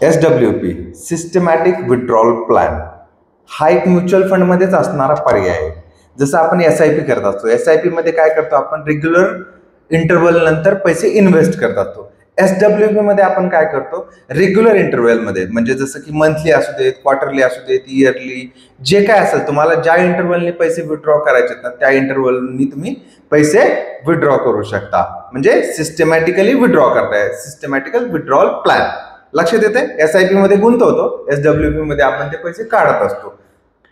SWP systematic withdrawal plan हा एक mutual फंडमध्येच असणारा पर्याय आहे. जसं आपण SIP करत असतो, SIP मध्ये काय करतो आपण, रेग्युलर इंटरव्हल नंतर पैसे इन्व्हेस्ट करत असतो. SWP मध्ये आपण काय करतो, रेग्युलर इंटरव्हल मध्ये, म्हणजे जसं की मंथली असू देत, क्वार्टरली असू देत, इयरली, जे काय असेल तुम्हाला ज्या इंटरव्हलने पैसे विड्रॉ करायचे ना त्या इंटरव्हलनी तुम्ही पैसे विड्रॉ करू शकता. म्हणजे सिस्टमॅटिकली विड्रॉ करताय, सिस्टमॅटिकल विड्रॉल प्लॅन. लक्षात येते, SIP मध्ये गुंतवतो, SWP मध्ये आपण ते पैसे काढत असतो.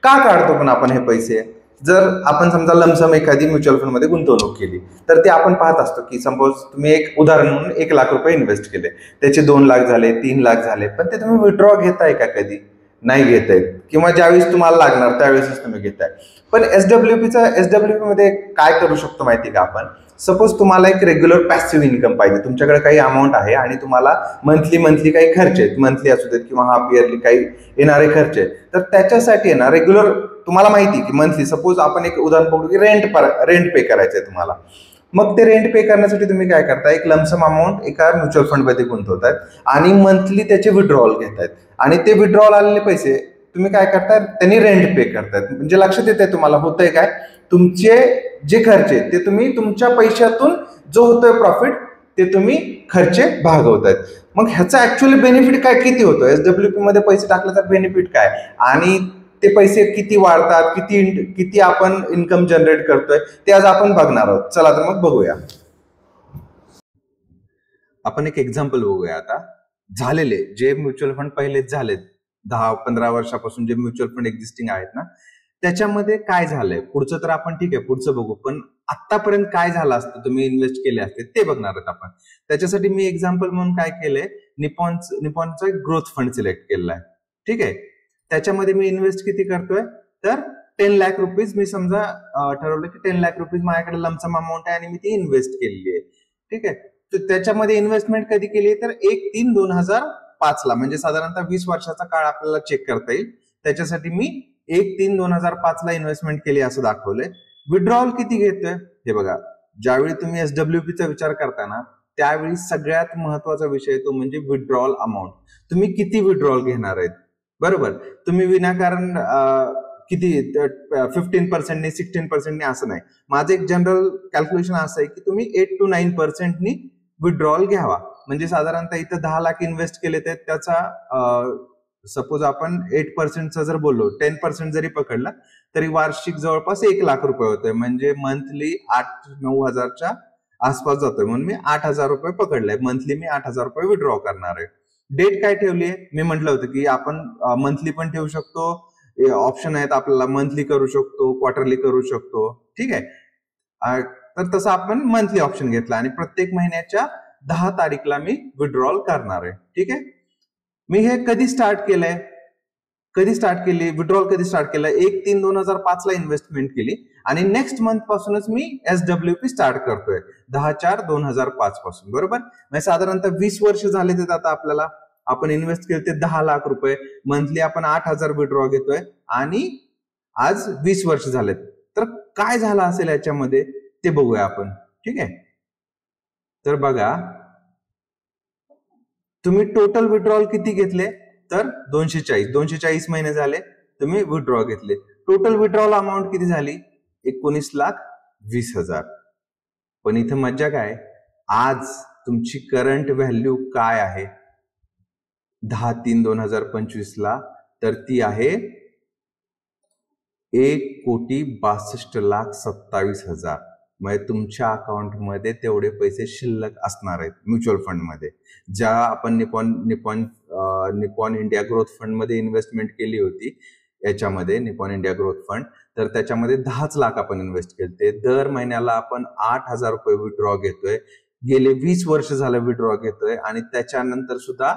का काढतो पण आपण हे पैसे, जर आपण समजा लमसम एखादी म्युच्युअल फंड मध्ये गुंतवणूक केली तर ते आपण पाहत असतो की सपोज तुम्ही एक उदाहरण म्हणून 1,00,000 रुपये इन्व्हेस्ट केले, त्याचे 2,00,000 झाले, 3,00,000 झाले, पण ते तुम्ही विड्रॉ घेताय का, कधी नाही घेताय, किंवा ज्यावेळेस तुम्हाला लागणार त्यावेळेसच तुम्ही घेताय. पण SWP मध्ये काय करू शकतो माहिती का आपण, सपोज तुम्हाला एक रेग्युलर पॅसिव्ह इन्कम पाहिजे, तुमच्याकडे काही अमाऊंट आहे आणि तुम्हाला मंथली काही खर्च आहेत, मंथली असू देत किंवा हाफ इयरली काही येणारे खर्च आहेत, तर त्याच्यासाठी ना रेग्युलर तुम्हाला माहिती की मंथली, सपोज आपण एक उदाहरण बघू की रेंट पे करायचंय तुम्हाला. मग ते रेंट पे करण्यासाठी तुम्ही काय करता, एक लमसम अमाऊंट एका म्युच्युअल फंड मध्ये गुंतवतायत आणि मंथली त्याचे विड्रॉल घेतायत, आणि ते विड्रॉल आलेले पैसे तुम्ही काय करताय, त्यांनी रेंट पे करतायत. म्हणजे लक्षात येते तुम्हाला होतंय काय, तुमचे जे खर्च आहेत ते तुम्ही तुमच्या पैशातून जो होतोय प्रॉफिट ते तुम्ही खर्चे भागवतायत. मग ह्याचा ऍक्च्युअली बेनिफिट काय, किती होतो SWP मध्ये पैसे टाकल्याचा बेनिफिट काय, आणि ते पैसे किती वाढतात, किती आपण इन्कम जनरेट करतोय, ते आज आपण बघणार आहोत. चला तर मग बघूया. आपण एक एक्झाम्पल बघूया आता. झालेले जे म्युच्युअल फंड पहिलेच झालेत, 10-15 वर्षापासून जे म्युच्युअल फंड एक्झिस्टिंग आहेत ना, त्याच्यामध्ये काय झालंय, पुढचं तर आपण ठीक आहे पुढचं बघू, पण आतापर्यंत काय झालं असतं तुम्ही इन्व्हेस्ट केले असते ते बघणार आहोत आपण. त्याच्यासाठी मी एक्झाम्पल म्हणून काय केलंय, निपॉनचा एक ग्रोथ फंड सिलेक्ट केलेला आहे. ठीक आहे, त्याच्यामध्ये मी इन्व्हेस्ट किती करतोय, तर 10,00,000 रुपीज मी समजा ठरवलं की 10,00,000 रुपीज माझ्याकडे लमसम अमाऊंट आहे आणि मी ती इन्व्हेस्ट केलेली आहे. ठीक आहे, तर त्याच्यामध्ये इन्व्हेस्टमेंट कधी केली, तर 1/3/2005 ला, म्हणजे साधारणतः 20 वर्षाचा काळ आपल्याला चेक करता येईल. त्याच्यासाठी मी 1/3/2005 ला इन्व्हेस्टमेंट केली असं दाखवलंय. विड्रॉल किती घेतोय हे बघा. ज्यावेळी तुम्ही SWP चा विचार करता ना, त्यावेळी सगळ्यात महत्वाचा विषय तो म्हणजे विड्रॉल अमाऊंट. तुम्ही किती विड्रॉल घेणार आहेत, बरोबर. तुम्ही विनाकारण किती 15%, 16% असं नाही. माझं एक जनरल कॅल्क्युलेशन असं आहे की तुम्ही 8 to 9% विड्रॉल घ्यावा. म्हणजे साधारणतः इथं 10,00,000 इन्व्हेस्ट केले तर त्याचा सपोज आपण 8% जर बोललो, 10% जरी पकडला तरी वार्षिक जवळपास 1,00,000 रुपये होतोय. म्हणजे मंथली 8-9 हजारच्या आसपास जातोय. म्हणून मी 8,000 रुपये पकडलाय. मंथली मी 8,000 रुपये विड्रॉ करणार आहे. डेट काय ठेवली आहे, मी म्हटलं होतं की आपण मंथली पण ठेवू शकतो, ऑप्शन आहेत आपल्याला, मंथली करू शकतो, क्वार्टरली करू शकतो. ठीक आहे, तर तसं आपण मंथली ऑप्शन घेतला आणि प्रत्येक महिन्याच्या 10 तारीखला मी विड्रॉल करणार आहे. ठीक आहे, मी हे कधी स्टार्ट केलंय, विड्रॉल कधी स्टार्ट केलं, 1/3/2005 ला इन्व्हेस्टमेंट केली आणि नेक्स्ट मंथ पासूनच मी SWP स्टार्ट करतोय, 10/4/2005 पासून, बरोबर. म्हणजे साधारणतः 20 वर्ष झाले ते आता आपल्याला. आपण इन्व्हेस्ट केले ते 10,00,000 रुपये, मंथली आपण 8,000 विड्रॉ घेतोय आणि आज 20 वर्ष झालेत. तर काय झालं असेल याच्यामध्ये ते बघूया आपण. ठीक आहे, तर बघा तुम्ही टोटल विड्रॉल किती घेतले, तर 240 महिने झाले तुम्ही विड्रॉ घेतले. टोटल विड्रॉल अमाऊंट किती झाली, 19,20,000. पण इथं मज्जा काय, आज तुमची करंट व्हॅल्यू काय आहे 10/3/2025 ला, तर ती आहे 1,62,27,000. म्हणजे तुमच्या अकाउंटमध्ये तेवढे पैसे शिल्लक असणार आहेत म्युच्युअल फंडमध्ये. ज्या आपण निपॉन इंडिया ग्रोथ फंड मध्ये इन्व्हेस्टमेंट केली होती, याच्यामध्ये निपॉन इंडिया ग्रोथ फंड, तर त्याच्यामध्ये 10 लाख आपण इन्व्हेस्ट केले. दर महिन्याला आपण 8,000 रुपये विड्रॉ घेतोय, गेले 20 वर्ष झालं विड्रॉ घेतोय, आणि त्याच्यानंतर सुद्धा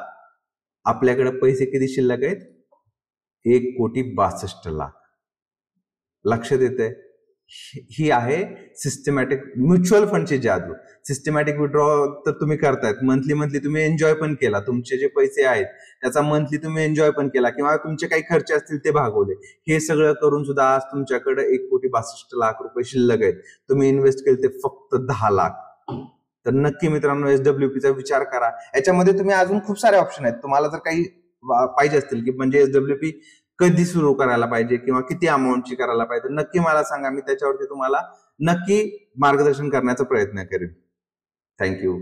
आपल्याकडे पैसे किती शिल्लक आहेत, 1,62,00,000. लक्षात येते, ही आहे सिस्टमॅटिक म्युच्युअल फंडची जादू. सिस्टमॅटिक विड्रॉ तर तुम्ही करतायत, मंथली तुम्ही एन्जॉय पण केला, तुमचे जे पैसे आहेत त्याचा मंथली तुम्ही एन्जॉय पण केला, किंवा तुमचे काही खर्च असतील ते भागवले. हे सगळं करून सुद्धा आज तुमच्याकडे 1,62,00,000 रुपये शिल्लक आहेत. तुम्ही इन्व्हेस्ट केले ते फक्त 10 लाख. तर नक्की मित्रांनो SWP चा विचार करा. याच्यामध्ये तुम्ही अजून खूप सारे ऑप्शन आहेत. तुम्हाला जर काही पाहिजे असतील की म्हणजे SWP कधी सुरू करायला पाहिजे किंवा किती अमाऊंटची करायला पाहिजे, नक्की मला सांगा. मी त्याच्यावरती तुम्हाला नक्की मार्गदर्शन करण्याचा प्रयत्न करेन. थँक्यू.